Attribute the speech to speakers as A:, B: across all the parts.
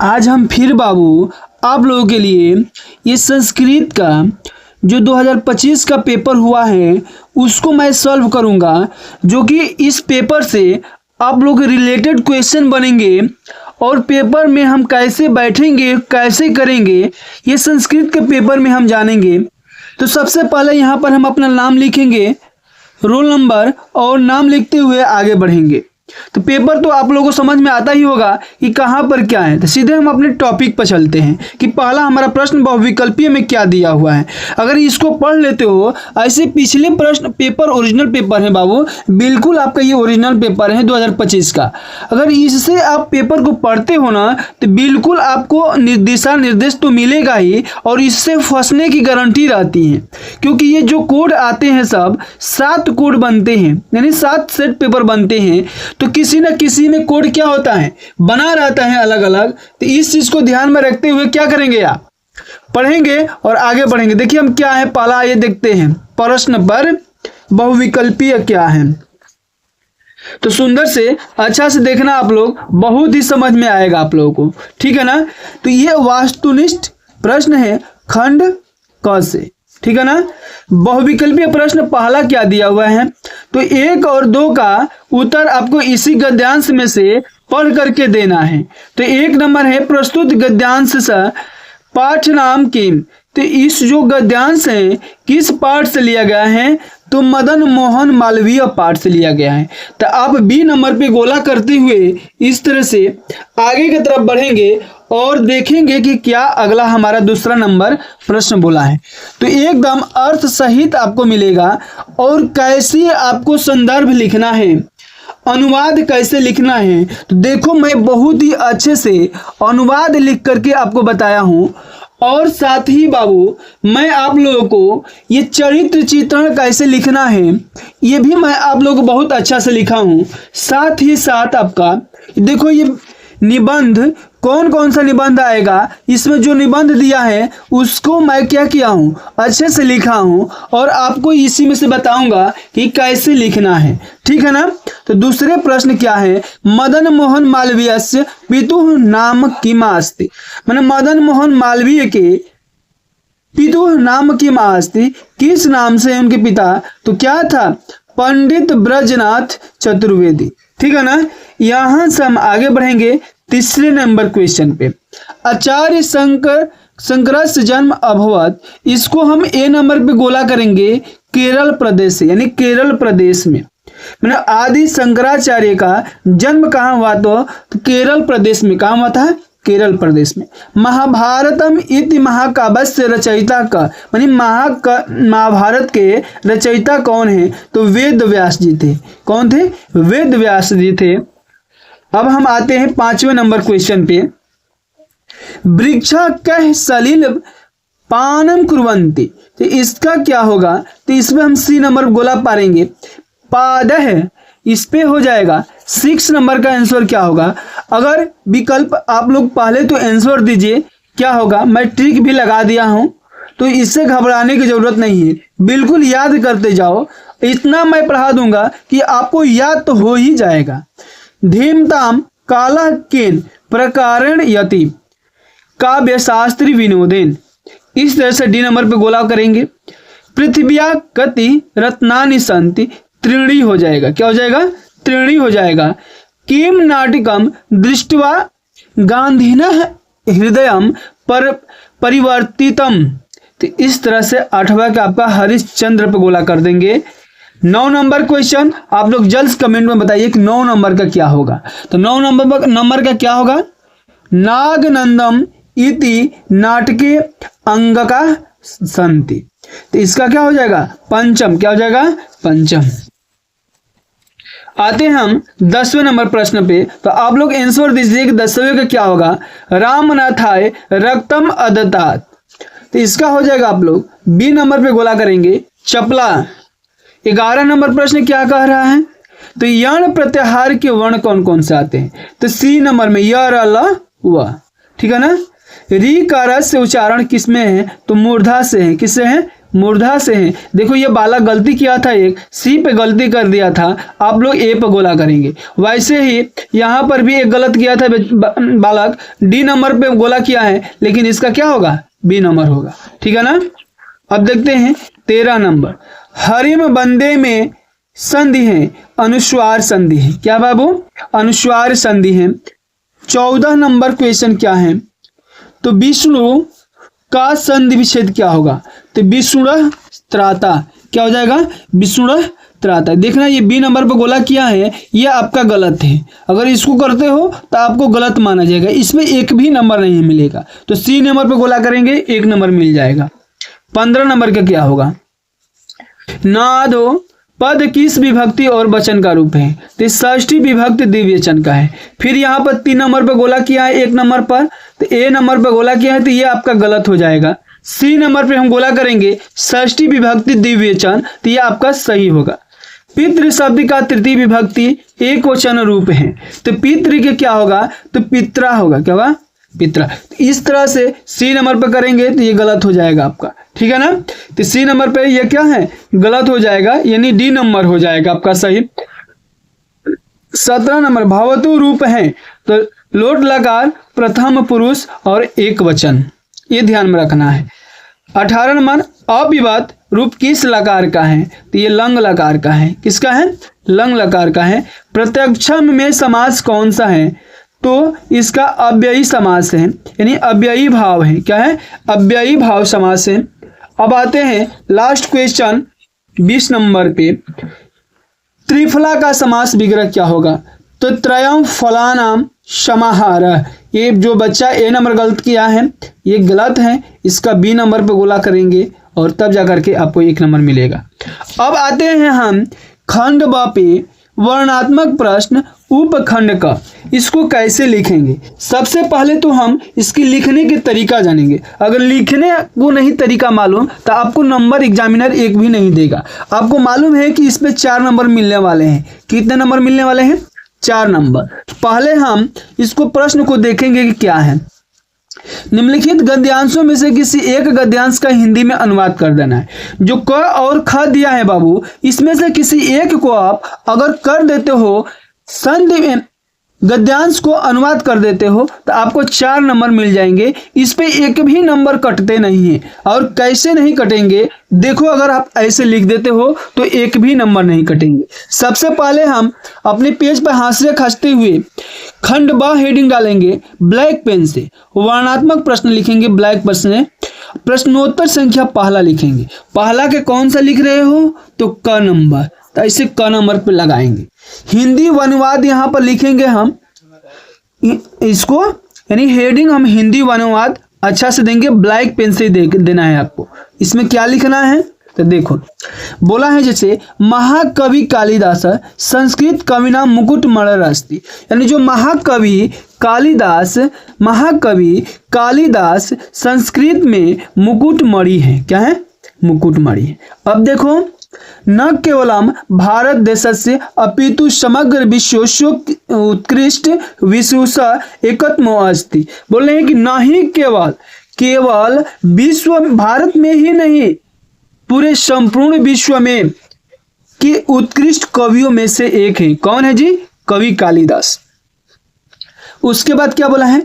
A: आज हम फिर बाबू आप लोगों के लिए ये संस्कृत का जो 2025 का पेपर हुआ है उसको मैं सॉल्व करूंगा, जो कि इस पेपर से आप लोग रिलेटेड क्वेश्चन बनेंगे और पेपर में हम कैसे बैठेंगे कैसे करेंगे ये संस्कृत के पेपर में हम जानेंगे। तो सबसे पहले यहाँ पर हम अपना नाम लिखेंगे, रोल नंबर और नाम लिखते हुए आगे बढ़ेंगे। तो पेपर तो आप लोगों को समझ में आता ही होगा कि कहाँ पर क्या है। तो सीधे हम अपने टॉपिक पर चलते हैं कि पहला हमारा प्रश्न बहुविकल्पीय में क्या दिया हुआ है। अगर इसको पढ़ लेते हो, ऐसे पिछले प्रश्न पेपर ओरिजिनल पेपर है बाबू, बिल्कुल आपका ये ओरिजिनल पेपर है 2025 का। अगर इससे आप पेपर को पढ़ते हो ना तो बिल्कुल आपको दिशा निर्देश तो मिलेगा ही और इससे फंसने की गारंटी रहती है, क्योंकि ये जो कोड आते हैं सब 7 कोड बनते हैं, यानी 7 सेट पेपर बनते हैं। तो किसी न किसी में कोड क्या होता है, बना रहता है अलग अलग। तो इस चीज को ध्यान में रखते हुए क्या करेंगे, आप पढ़ेंगे और आगे बढ़ेंगे। देखिए हम क्या है, पहला ये देखते हैं प्रश्न पर बहुविकल्पीय क्या है। तो सुंदर से अच्छा से देखना आप लोग, बहुत ही समझ में आएगा आप लोगों को, ठीक है ना। तो ये वास्तुनिष्ठ प्रश्न है खंड क से, ठीक है ना। बहुविकल्पीय प्रश्न पहला क्या दिया हुआ है, तो 1 और 2 का उत्तर आपको इसी गद्यांश में से पढ़ करके देना है। तो 1 नंबर है प्रस्तुत गद्यांश से पाठ नाम किम। तो इस जो गद्यांश है किस पाठ से लिया गया है, तो मदन मोहन मालवीय पाठ से लिया गया है। तो आप बी नंबर पे गोला करते हुए इस तरह से आगे की तरफ बढ़ेंगे और देखेंगे कि क्या अगला हमारा दूसरा नंबर प्रश्न बोला है। तो एकदम अर्थ सहित आपको मिलेगा और कैसे आपको संदर्भ लिखना है, अनुवाद कैसे लिखना है। तो देखो मैं बहुत ही अच्छे से अनुवाद लिख करके आपको बताया हूं, और साथ ही बाबू मैं आप लोगों को ये चरित्र चित्रण कैसे लिखना है ये भी मैं आप लोगों को बहुत अच्छा से लिखा हूं। साथ ही साथ आपका देखो ये निबंध कौन कौन सा निबंध आएगा, इसमें जो निबंध दिया है उसको मैं क्या किया हूँ, अच्छे से लिखा हूँ और आपको इसी में से बताऊंगा कि कैसे लिखना है, ठीक है ना। तो दूसरे प्रश्न क्या है, मदन मोहन मालवीयस्य पितुः नाम किमास्ति। मैंने मदन मोहन मालवीय के पितुः नाम किमास्ति, किस नाम से उनके पिता, तो क्या था, पंडित ब्रजनाथ चतुर्वेदी, ठीक है ना। यहां से हम आगे बढ़ेंगे तीसरे नंबर क्वेश्चन पे, आचार्य शंकरस्य जन्म अभवत। इसको हम ए नंबर पे गोला करेंगे केरल प्रदेश से, यानी केरल प्रदेश में। मैंने आदि शंकराचार्य का जन्म कहाँ हुआ, तो केरल प्रदेश में। कहाँ हुआ था, केरल प्रदेश में। महाभारतम इति महाकाव्यस्य रचयिता का, मानी महाभारत के रचयिता कौन है, तो वेद व्यास जी थे। कौन थे, वेद व्यास जी थे। अब हम आते हैं 5वें नंबर क्वेश्चन पे, वृक्षा कह सलिल पानम कुर्वन्ति। तो इसका क्या होगा, तो इसमें हम सी नंबर गोला पारेंगे, पादह, इस पे हो जाएगा। 6 नंबर का आंसर क्या होगा, अगर विकल्प आप लोग पहले तो आंसर दीजिए क्या होगा, मैं ट्रिक भी लगा दिया हूं तो इससे घबराने की जरूरत नहीं है, बिल्कुल याद करते जाओ। इतना मैं पढ़ा दूंगा कि आपको याद तो हो ही जाएगा। धीमताम काला केन प्रकारण यति काव्य शास्त्री विनोदेन। इस तरह से डी नंबर पे गोला करेंगे। पृथ्व्या कति रत्नानि संति, त्रीणी हो जाएगा, क्या हो जाएगा, त्रीणी हो जाएगा। किम नाटिकम दृष्ट्वा गांधीनः हृदयम पर परिवर्तितम। तो इस तरह से 8वां का आपका हरिश्चंद्र पे गोला कर देंगे। 9 नंबर क्वेश्चन आप लोग जल्द कमेंट में बताइए कि 9 नंबर का क्या होगा। तो 9 नंबर का क्या होगा, नागनंदम इति नाटके अंगका संति। तो इसका क्या हो जाएगा, पंचम, क्या हो जाएगा, पंचम। आते हैं हम 10वें नंबर प्रश्न पे। तो आप लोग आंसर दीजिए कि 10वें का क्या होगा, रामनाथाय रक्तम अदतात। तो इसका हो जाएगा आप लोग बी नंबर पे गोला करेंगे, चपला। 11 नंबर प्रश्न क्या कह रहा है, तो यण प्रत्याहार के वर्ण कौन कौन से आते हैं, तो सी नंबर में य र ल व, ठीक है ना। री का रस से उच्चारण किसमें है, तो मूर्धा से है, किससे है, मूर्धा से हैं। देखो ये बालक गलती किया था, एक सी पे गलती कर दिया था, आप लोग ए पे गोला करेंगे। वैसे ही यहाँ पर भी एक गलत किया था बालक, डी नंबर पे गोला किया है, लेकिन इसका क्या होगा, बी नंबर होगा। ठीक है ना। अब देखते हैं 13 नंबर, हरिम बंदे में संधि है, अनुस्वार संधि है। क्या बाबू, अनुस्वार संधि है। 14 नंबर क्वेश्चन क्या है, तो विष्णु का संधि विच्छेद क्या होगा, तो विष्णु त्राता, क्या हो जाएगा, विष्णु त्राता। देखना ये बी नंबर पर गोला किया है, ये आपका गलत है। अगर इसको करते हो तो आपको गलत माना जाएगा, इसमें एक भी नंबर नहीं मिलेगा। तो सी नंबर पर गोला करेंगे, 1 नंबर मिल जाएगा। 15 नंबर का क्या होगा, नादो पद किस विभक्ति और वचन का रूप है, तो षष्ठी विभक्ति द्विवचन का है। फिर यहाँ पर 3 नंबर पर गोला किया है, 1 नंबर पर, तो ए नंबर पर गोला किया है, तो ये आपका गलत हो जाएगा। सी नंबर पे हम गोला करेंगे षष्ठी विभक्ति द्विवचन, तो ये आपका सही होगा। पितृ शब्द का तृतीय विभक्ति एक वचन रूप है, तो पितृ के क्या होगा, तो पित्रा होगा। क्या होगा, पित्रा। इस तरह से सी नंबर पर करेंगे तो ये गलत हो जाएगा आपका। ठीक है ना। तो सी नंबर पे ये क्या है, गलत हो जाएगा, यानी डी नंबर हो जाएगा आपका सही। 17 नंबर, भवतु रूप है, तो लोट लकार प्रथम पुरुष और एक वचन, ये ध्यान में रखना है। 18 नंबर, अविभक्त रूप किस लकार का है, तो ये लंग लकार का है। किसका है, लंग लकार का है। प्रत्यक्षम में समास कौन सा है, तो इसका अव्ययी समास है, यानी अव्ययी भाव है। क्या है, अव्ययी भाव समास है। अब आते हैं लास्ट क्वेश्चन 20 नंबर पे, त्रिफला का समास विग्रह क्या होगा, तो त्रयम फलानाम समाहार। ये जो बच्चा ए नंबर गलत किया है ये गलत है, इसका बी नंबर पे गोला करेंगे और तब जाकर के आपको 1 नंबर मिलेगा। अब आते हैं हम खंड ब पे, वर्णात्मक प्रश्न उपखंड का, इसको कैसे लिखेंगे। सबसे पहले तो हम इसकी लिखने के तरीका जानेंगे। अगर लिखने को नहीं तरीका मालूम तो आपको नंबर एग्जामिनर एक भी नहीं देगा। आपको मालूम है कि इस पे 4 नंबर मिलने वाले हैं। कितने नंबर मिलने वाले हैं, 4 नंबर। पहले हम इसको प्रश्न को देखेंगे कि क्या है। निम्नलिखित गद्यांशों में से किसी एक गद्यांश का हिंदी में अनुवाद कर देना है। जो क और ख दिया है बाबू, इसमें से किसी एक को आप अगर कर देते हो, संधि में गद्यांश को अनुवाद कर देते हो, तो आपको 4 नंबर मिल जाएंगे। इस पे एक भी नंबर कटते नहीं है। और कैसे नहीं कटेंगे, देखो अगर आप ऐसे लिख देते हो तो एक भी नंबर नहीं कटेंगे। सबसे पहले हम अपने पेज पर हाशिया खींचते हुए खंड ब हेडिंग डालेंगे ब्लैक पेन से, वर्णात्मक प्रश्न लिखेंगे ब्लैक प्रश्न, प्रश्नोत्तर संख्या पहला लिखेंगे। पहला के कौन सा लिख रहे हो, तो क नंबर, तो ऐसे क नंबर पे लगाएंगे। हिंदी अनुवाद यहाँ पर लिखेंगे हम इसको, यानी हेडिंग हम हिंदी अनुवाद अच्छा से देंगे, ब्लैक पेन से देना है आपको। इसमें क्या लिखना है, तो देखो बोला है जैसे महाकवि कालिदास संस्कृत कवि नाम मुकुटमणि अस्ति, यानी जो महाकवि कालिदास संस्कृत में मुकुटमणि है। क्या है, मुकुटमणि है। अब देखो, न केवलम भारत देशस्य अपितु समग्र विश्वस्य उत्कृष्ट विशुष एकत्वो अस्ति। बोल रहे हैं कि नहीं केवल विश्व, भारत में ही नहीं पूरे संपूर्ण विश्व में कि उत्कृष्ट कवियों में से एक है। कौन है जी, कवि कालिदास। उसके बाद क्या बोला है,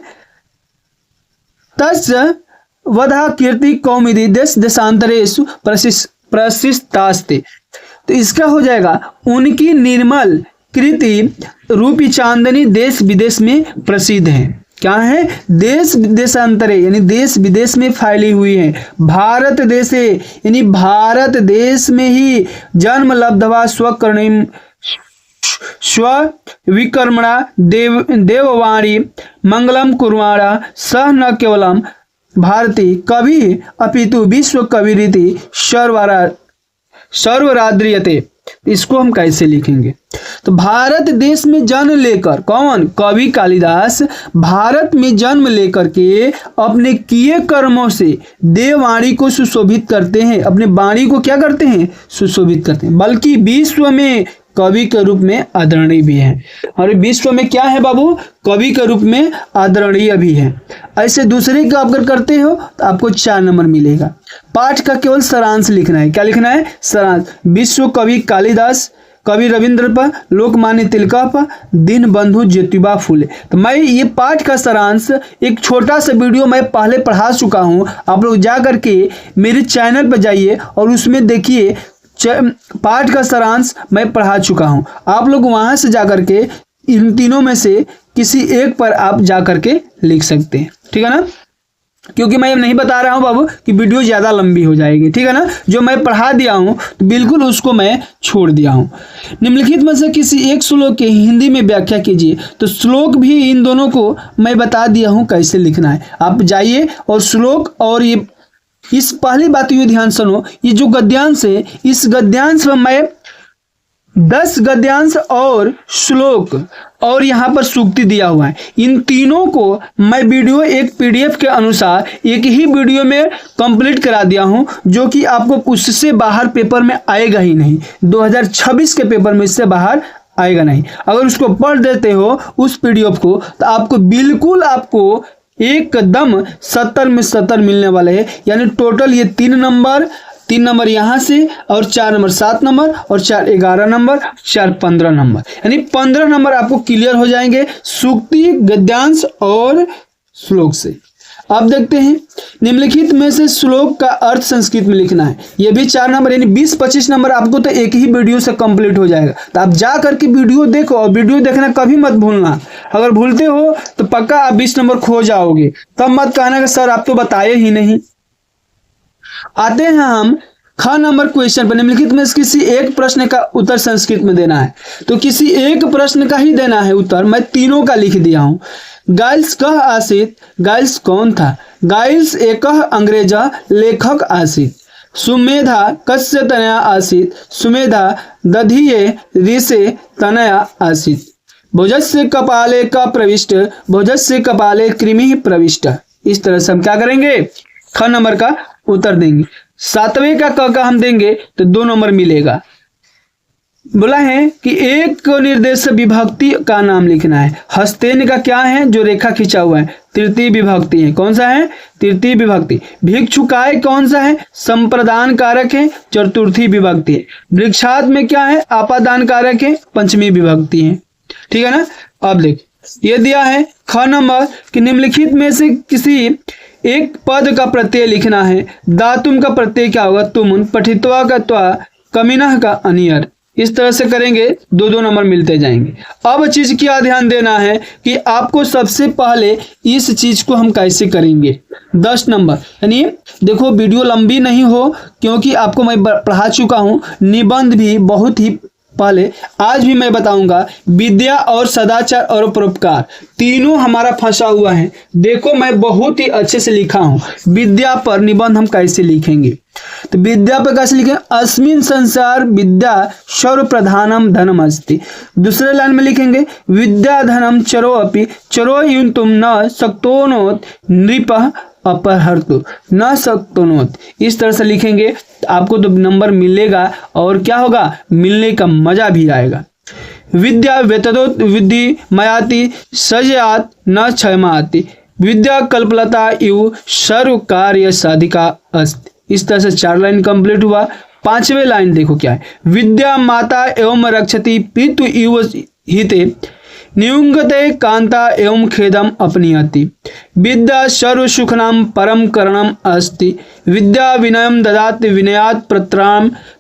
A: तस्य वधा कीर्ति कौमुदी देश देशांतरेषु प्रसिद्धास्ते। तो इसका हो जाएगा उनकी निर्मल कृति रूपी चांदनी देश विदेश में प्रसिद्ध है। क्या है, देश देशांतरे, यानी देश विदेश में फैली हुई है। भारत देशे, यानी भारत देश में ही जन्म लब्धवा स्वकर्णिम स्विकर्मणा देववाणी मंगलम कुर्वाणा सह न केवलम भारतीय कवि अपितु विश्व कवि रीति सर्वराद्रियते। इसको हम कैसे लिखेंगे, तो भारत देश में जन्म लेकर, कौन, कवि कालिदास भारत में जन्म लेकर के अपने किए कर्मों से देववाणी को सुशोभित करते हैं। अपने वाणी को क्या करते हैं, सुशोभित करते हैं। बल्कि विश्व में कवि के रूप में आदरणीय भी है। और विश्व में क्या है बाबू, कवि के रूप में आदरणीय भी है। ऐसे दूसरे का अगर करते हो तो आपको 4 नंबर मिलेगा। पाठ का केवल सारांश लिखना है। क्या लिखना है? सारांश। विश्व कवि कालिदास, कवि रविंद्र पर, लोकमान्य तिलक पर, दीनबंधु ज्योतिबा फुले। तो मैं ये पाठ का सारांश एक छोटा सा वीडियो मैं पहले पढ़ा चुका हूँ। आप लोग जा करके मेरे चैनल पर जाइए और उसमें देखिए पाठ का सारांश मैं पढ़ा चुका हूँ। आप लोग वहाँ से जा करके इन तीनों में से किसी एक पर आप जा करके लिख सकते हैं, ठीक है ना। क्योंकि मैं ये नहीं बता रहा हूँ बाबू कि वीडियो ज़्यादा लंबी हो जाएगी, ठीक है ना। जो मैं पढ़ा दिया हूँ तो बिल्कुल उसको मैं छोड़ दिया हूँ। निम्नलिखित में से किसी एक श्लोक की हिंदी में व्याख्या कीजिए। तो श्लोक भी इन दोनों को मैं बता दिया हूँ कैसे लिखना है। आप जाइए और श्लोक और ये इस पहली बात ये ध्यान सुनो, ये जो गद्यांश है इस गद्यांश में मैं 10 गद्यांश और श्लोक और यहाँ पर सूक्ति दिया हुआ है। इन तीनों को मैं वीडियो एक PDF के अनुसार एक ही वीडियो में कंप्लीट करा दिया हूँ, जो कि आपको उससे बाहर पेपर में आएगा ही नहीं। 2026 के पेपर में इससे बाहर आएगा नहीं। अगर उसको पढ़ देते हो उस PDF को तो आपको बिल्कुल आपको एकदम 70 में 70 मिलने वाले हैं। यानी टोटल ये 3 नंबर यहाँ से और 4 नंबर 7 नंबर और 4 11 नंबर 4 15 नंबर, यानी 15 नंबर आपको क्लियर हो जाएंगे सूक्ति, गद्यांश और श्लोक से। अब देखते हैं निम्नलिखित में से श्लोक का अर्थ संस्कृत में लिखना है। ये भी 4 नंबर यानी 20-25 नंबर आपको तो एक ही वीडियो से कंप्लीट हो जाएगा। तो आप जा करके वीडियो देखो और वीडियो देखना कभी मत भूलना। अगर भूलते हो तो पक्का आप 20 नंबर खो जाओगे। तब मत कहना कि सर आप तो बताए ही नहीं। आते हैं हम ख नंबर क्वेश्चन पर। निम्नलिखित में से किसी एक प्रश्न का उत्तर संस्कृत में देना है। तो किसी एक प्रश्न का ही देना है उत्तर। मैं तीनों का लिख दिया हूं। गाइल्स कह आसित, गाइल्स कौन था? गाइल्स एक अंग्रेजा लेखक आसित। सुमेधा कस्य तनया आसित, सुमेधा दधिये ऋषे तनया आसित। भोजस्य कपाले का प्रविष्ट, भोजस्य कपाले कृमि प्रविष्ट। इस तरह से हम क्या करेंगे? ख नंबर का उत्तर देंगे। 7वें का क का हम देंगे तो 2 नंबर मिलेगा। बोला है कि एक निर्देश विभक्ति का नाम लिखना है। हस्तेन का क्या है? जो रेखा खींचा हुआ है, तृतीय विभक्ति है। कौन सा है? तृतीय विभक्ति। भिक्षुकाय कौन सा है? संप्रदान कारक है, चतुर्थी विभक्ति है। वृक्षात में क्या है? आपादान कारक है, पंचमी विभक्ति है, ठीक है ना। अब देख ये दिया है ख नंबर कि निम्नलिखित में से किसी एक पद का प्रत्यय लिखना है। दातुम का प्रत्यय क्या होगा? तुमुन। पठित्वा का त्वा, कमिनः का अनियर। इस तरह से करेंगे 2-2 नंबर मिलते जाएंगे। अब चीज क्या ध्यान देना है कि आपको सबसे पहले इस चीज को हम कैसे करेंगे। 10 नंबर यानी देखो वीडियो लंबी नहीं हो क्योंकि आपको मैं पढ़ा चुका हूँ। निबंध भी बहुत ही पहले, आज भी मैं बताऊंगा। विद्या और सदाचार और परोपकार तीनों हमारा फंसा हुआ है। देखो मैं बहुत ही अच्छे से लिखा हूं। विद्या पर निबंध हम कैसे लिखेंगे? तो विद्या पर कैसे लिखें? अस्मिन संसार विद्या सर्व प्रधानम धनम अस्ति। दूसरे लाइन में लिखेंगे विद्या धनम चरो अपि, चरो यूं तुम न शक्तोनोत नृपः अपहर्तु न शक्तोनोत। इस तरह से लिखेंगे तो आपको तो नंबर मिलेगा और क्या होगा? मिलने का मजा भी आएगा। विद्या वेतदोत विद्धि मयाति सजयात न क्षयमाति, विद्या कल्पलता इव सर्व कार्य साधिका अस्ति। इस तरह से 4 लाइन कंप्लीट हुआ। 5वें लाइन देखो क्या है? विद्या माता एवं रक्षति पितु इव हिते, नियुंगते कांता एवं खेदम अपनीयति। विद्या सर्व सुखनाम परम करणम अस्ति, विद्या विनयम ददाति विनयात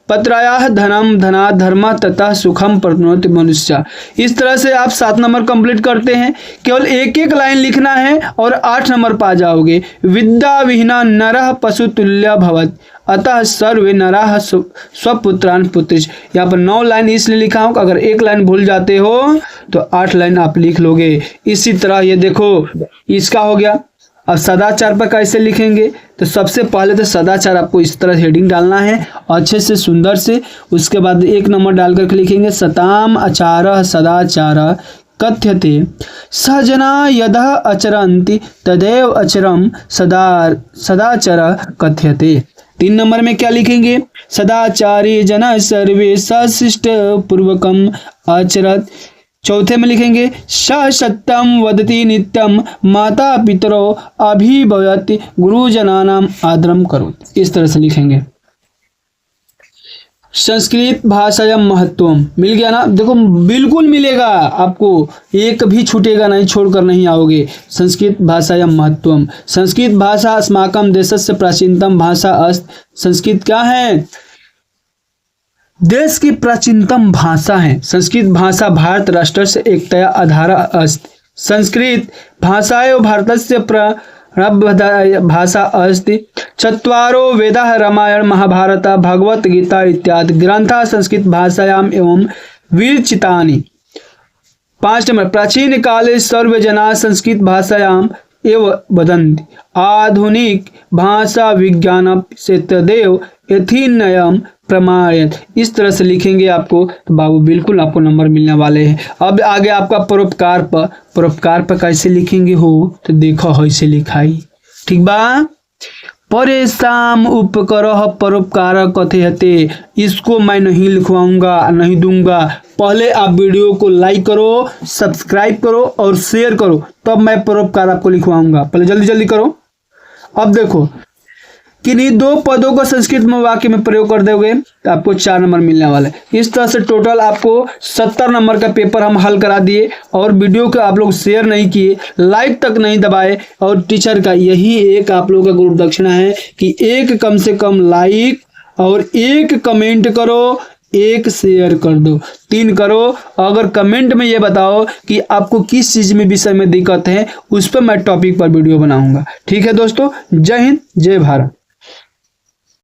A: पत्रायाः धनम धना धर्म तथा सुखम प्रप्नोति मनुष्य। इस तरह से आप 7 नंबर कंप्लीट करते हैं। केवल एक लाइन लिखना है और 8 नंबर पा जाओगे। विद्या विहीना नरः पशु तुल्य भवत्, अतः सर्वे नराः स्वपुत्रान पुत्रिच। यहाँ पर 9 लाइन इसलिए लिखा हूँ अगर 1 लाइन भूल जाते हो तो 8 लाइन आप लिख लोगे। इसी तरह ये देखो इसका हो गया। अब सदाचार पर कैसे लिखेंगे? तो सबसे पहले तो सदाचार आपको इस तरह हेडिंग डालना है अच्छे से सुंदर से। उसके बाद 1 नंबर डाल करके लिखेंगे सताम आचारः सदाचारः कथ्यते, सहजना यदा अचरन्ति तदेव अचरम सदाचर कथ्यते। 3 नंबर में क्या लिखेंगे? सदाचारी जन सर्वे सशिष्ट पूर्वकम आचरत। चौथे में लिखेंगे सत्यम वदति नित्यम माता पितरो अभिभवति गुरुजनानाम आदरम करोति। इस तरह से लिखेंगे। संस्कृत भाषायां महत्वम मिल गया ना? देखो बिल्कुल मिलेगा आपको, एक भी छूटेगा नहीं, छोड़कर नहीं आओगे। संस्कृत भाषायां महत्वम। संस्कृत भाषा अस्माकं देशस्य प्राचीनतम भाषा अस्ति। संस्कृत क्या है? देश की प्राचीनतम भाषा है। संस्कृत भाषा भारत राष्ट्रस्य एकतया आधारा अस्ति। संस्कृत भाषा एव भारतस्य भाषा अस्ति। चत्वारो वेदाः रामायण महाभारत भगवत गीता इत्यादि ग्रंथाः संस्कृत भाषायाम् एवं विरचितानि। 5 नंबर प्राचीन काले सर्वे जनाः संस्कृत भाषायाम् एव वदन्ति। आधुनिक भाषा विज्ञान से तदेव यथीनयम प्रमाणित। इस तरह से लिखेंगे आपको, तो बाबू बिल्कुल आपको नंबर मिलने वाले हैं। अब आगे आपका परोपकार पर, परोपकार पर कैसे लिखेंगे हो तो देखो ऐसे लिखाई, ठीक बा। परेशान उपकरह परोपकार कथयते, इसको मैं नहीं लिखवाऊंगा, नहीं दूंगा। पहले आप वीडियो को लाइक करो, सब्सक्राइब करो और शेयर करो, तब मैं परोपकार आपको लिखवाऊंगा। पहले जल्दी जल्दी करो। अब देखो किन्हीं 2 पदों को संस्कृत में वाक्य में प्रयोग कर दोगे तो आपको 4 नंबर मिलने वाला है। इस तरह से टोटल आपको 70 नंबर का पेपर हम हल करा दिए और वीडियो को आप लोग शेयर नहीं किए, लाइक तक नहीं दबाए। और टीचर का यही एक आप लोगों का गुरु दक्षिणा है कि एक कम से कम लाइक और 1 कमेंट करो, 1 शेयर कर दो, 3 करो। अगर कमेंट में ये बताओ कि आपको किस चीज़ में विषय में दिक्कत है, उस पर मैं टॉपिक पर वीडियो बनाऊंगा। ठीक है दोस्तों, जय हिंद जय भारत।